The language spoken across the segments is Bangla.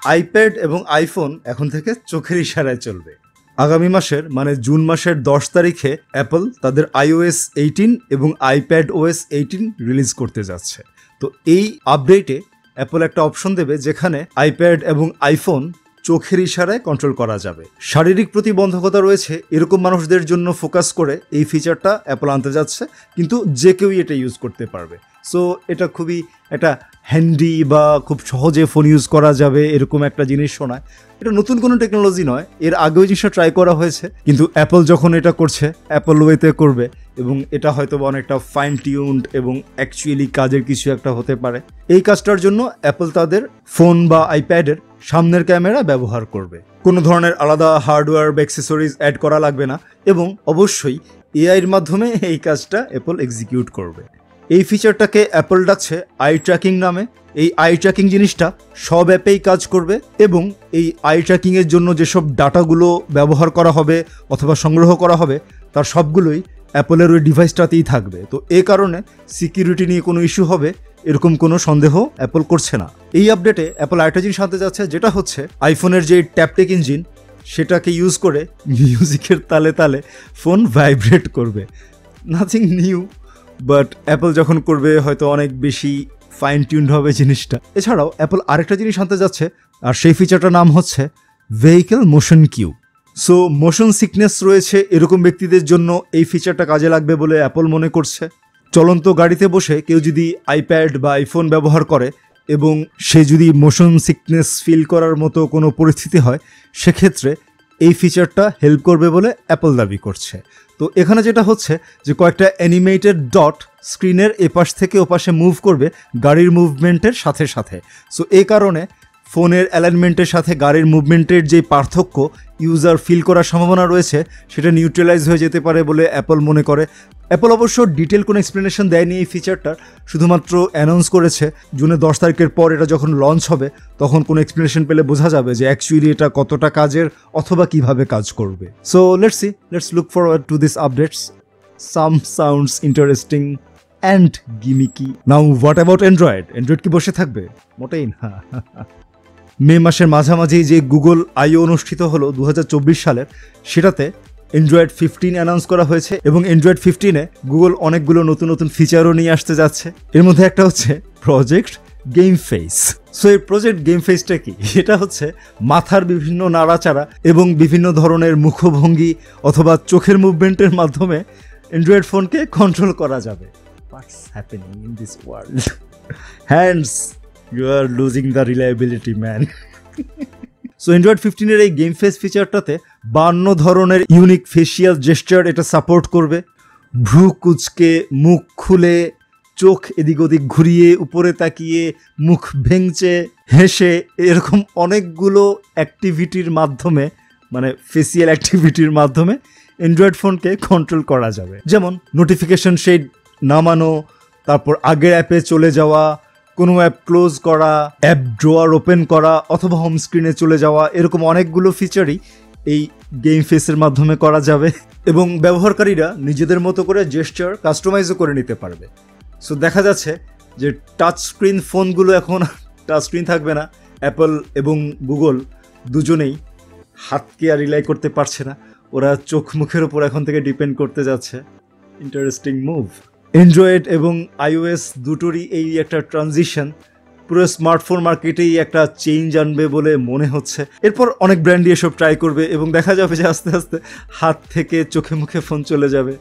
আইপ্যাড এবং আইফোন এখন থেকে চোখের ইশারায় চলবে। আগামী মাসের মানে জুন মাসের 10 তারিখে অ্যাপল তাদের iOS 18 এবং iPadOS 18 রিলিজ করতে যাচ্ছে। তো এই আপডেটে অ্যাপল একটা অপশন দেবে যেখানে আইপ্যাড এবং আইফোন চোখের ইশারায় কন্ট্রোল করা যাবে। শারীরিক প্রতিবন্ধকতা রয়েছে এরকম মানুষদের জন্য ফোকাস করে এই ফিচারটা অ্যাপল আনতে যাচ্ছে, কিন্তু যে কেউই এটা ইউজ করতে পারবে। সো এটা খুবই একটা হ্যান্ডি বা খুব সহজে ফোন ইউজ করা যাবে এরকম একটা জিনিস শোনায়। এটা নতুন কোনো টেকনোলজি নয়, এর আগেও জিনিসটা ট্রাই করা হয়েছে, কিন্তু অ্যাপল যখন এটা করছে অ্যাপল ওয়েতে করবে এবং এটা হয়তো অনেকটা ফাইন টিউনড এবং অ্যাকচুয়ালি কাজের কিছু একটা হতে পারে। এই কাজটার জন্য অ্যাপল তাদের ফোন বা আইপ্যাডের সামনের ক্যামেরা ব্যবহার করবে। কোনো ধরনের আলাদা হার্ডওয়্যার বা অ্যাক্সেসরিজ অ্যাড করা লাগবে না এবং অবশ্যই এআইয়ের মাধ্যমে এই কাজটা অ্যাপল এক্সিকিউট করবে। এই ফিচারটাকে অ্যাপল ডাকছে আই ট্র্যাকিং নামে। এই আই ট্র্যাকিং জিনিসটা সব অ্যাপেই কাজ করবে এবং এই আই ট্র্যাকিংয়ের জন্য যেসব ডাটাগুলো ব্যবহার করা হবে অথবা সংগ্রহ করা হবে তার সবগুলোই অ্যাপলের ওই ডিভাইসটাতেই থাকবে। তো এই কারণে সিকিউরিটি নিয়ে কোনো ইস্যু হবে এরকম কোনো সন্দেহ অ্যাপল করছে না। এই আপডেটে অ্যাপল আরেকটা জিনিস আনতে যাচ্ছে, যেটা হচ্ছে আইফোনের যে ট্যাপটেক ইঞ্জিন সেটাকে ইউজ করে মিউজিকের তালে তালে ফোন ভাইব্রেট করবে। নাথিং নিউ, বাট অ্যাপল যখন করবে হয়তো অনেক বেশি ফাইন টিউনড হবে জিনিসটা। এছাড়াও অ্যাপল আরেকটা জিনিস আনতে যাচ্ছে, আর সেই ফিচারটার নাম হচ্ছে vehicle motion cue. So motion sickness রয়েছে এরকম ব্যক্তিদের জন্য এই ফিচারটা কাজে লাগবে বলে অ্যাপল মনে করছে। চলন্ত গাড়িতে বসে কেউ যদি আইপ্যাড বা আইফোন ব্যবহার করে এবং সে যদি মোশন সিকনেস ফিল করার মতো কোনো পরিস্থিতি হয়, সেক্ষেত্রে এই ফিচারটা হেল্প করবে বলে অ্যাপল দাবি করছে। তো এখানে যেটা হচ্ছে যে কয়েকটা অ্যানিমেটেড ডট স্ক্রিনের এপাশ থেকে ওপাশে মুভ করবে গাড়ির মুভমেন্টের সাথে সাথে। সো এই কারণে ফোনের অ্যালাইনমেন্টের সাথে গাড়ির মুভমেন্টের যে পার্থক্য ইউজার ফিল করার সম্ভাবনা রয়েছে সেটা নিউট্রালাইজ হয়ে যেতে পারে বলে অ্যাপল মনে করে। অ্যাপল অবশ্য ডিটেল কোনো এক্সপ্লেনেশন দেয়নি এই ফিচারটার, শুধুমাত্র অ্যানাউন্স করেছে জুনের 10 তারিখের পর এটা যখন লঞ্চ হবে তখন কোনো এক্সপ্লেনেশন পেলে বোঝা যাবে যে অ্যাকচুয়ালি এটা কতটা কাজের অথবা কিভাবে কাজ করবে। So let's look forward to this updates. Some sounds interesting and gimmicky. Now what about Android কি বসে থাকবে? মোটেই না। মে মাসের মাঝামাঝি যে গুগল I/O অনুষ্ঠিত হলো 2024 সালের, সেটাতে অ্যান্ড্রয়েড 15 অ্যানাউন্স করা হয়েছে এবং অ্যান্ড্রয়েড 15-এ গুগল অনেকগুলো নতুন নতুন ফিচারও নিয়ে আসতে যাচ্ছে। এর মধ্যে একটা হচ্ছে প্রজেক্ট গেম ফেস। সো এই প্রজেক্ট গেম ফেসটা কি? এটা হচ্ছে মাথার বিভিন্ন নাড়াচাড়া এবং বিভিন্ন ধরনের মুখভঙ্গি অথবা চোখের মুভমেন্টের মাধ্যমে অ্যান্ড্রয়েড ফোনকে কন্ট্রোল করা যাবে। What's happening in this world? Hands, you are losing the reliability, man. So Android 15-এর এই গেম ফেস ফিচারটাতে 52 ধরনের ইউনিক ফেসিয়াল জেস্টার এটা সাপোর্ট করবে। ভ্রু কুচকে, মুখ খুলে, চোখ এদিক ওদিক ঘুরিয়ে, উপরে তাকিয়ে, মুখ ভেঙচে, হেসে, এরকম অনেকগুলো অ্যাক্টিভিটির মাধ্যমে, মানে ফেসিয়াল অ্যাক্টিভিটির মাধ্যমে অ্যান্ড্রয়েড ফোনকে কন্ট্রোল করা যাবে। যেমন নোটিফিকেশন শেড নামানো, তারপর আগের অ্যাপে চলে যাওয়া, কোনো অ্যাপ ক্লোজ করা, অ্যাপ ড্রয়ার ওপেন করা অথবা হোম স্ক্রিনে চলে যাওয়া, এরকম অনেকগুলো ফিচারই এই গেম ফেসের মাধ্যমে করা যাবে এবং ব্যবহারকারীরা নিজেদের মতো করে জেস্চার কাস্টমাইজও করে নিতে পারবে। সো দেখা যাচ্ছে যে টাচ স্ক্রিন ফোনগুলো এখন টাচ স্ক্রিন থাকবে না। অ্যাপল এবং গুগল দুজনেই হাতকে আর রিলাই করতে পারছে না, ওরা চোখ মুখের ওপর এখন থেকে ডিপেন্ড করতে যাচ্ছে। Interesting move. অ্যান্ড্রয়েড এবং iOS দুটোরই এই একটা ট্রানজিশন পুরো স্মার্টফোন মার্কেটেই একটা চেঞ্জ আনবে বলে মনে হচ্ছে। এরপর অনেক ব্র্যান্ডই এসব ট্রাই করবে এবং দেখা যাবে যে আস্তে আস্তে হাত থেকে চোখে মুখে ফোন চলে যাবে।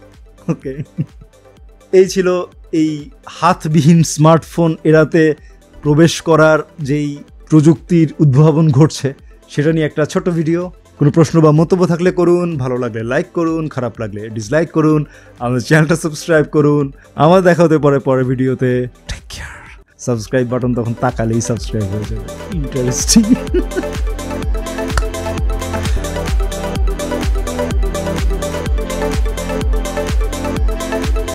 ওকে, এই ছিল এই হাতবিহীন স্মার্টফোন এরাতে প্রবেশ করার যেই প্রযুক্তির উদ্ভাবন ঘটছে সেটা নিয়ে একটা ছোট ভিডিও। কোনো প্রশ্ন বা মন্তব্য থাকলে করুন, ভালো লাগলে লাইক করুন, খারাপ লাগলে ডিসলাইক করুন, আমাদের চ্যানেলটা সাবস্ক্রাইব করুন। আমার দেখা হতে পারে পরের ভিডিওতে। Take care. সাবস্ক্রাইব বাটন তখন তাকালেই সাবস্ক্রাইব হয়ে যাবে। ইন্টারেস্টিং।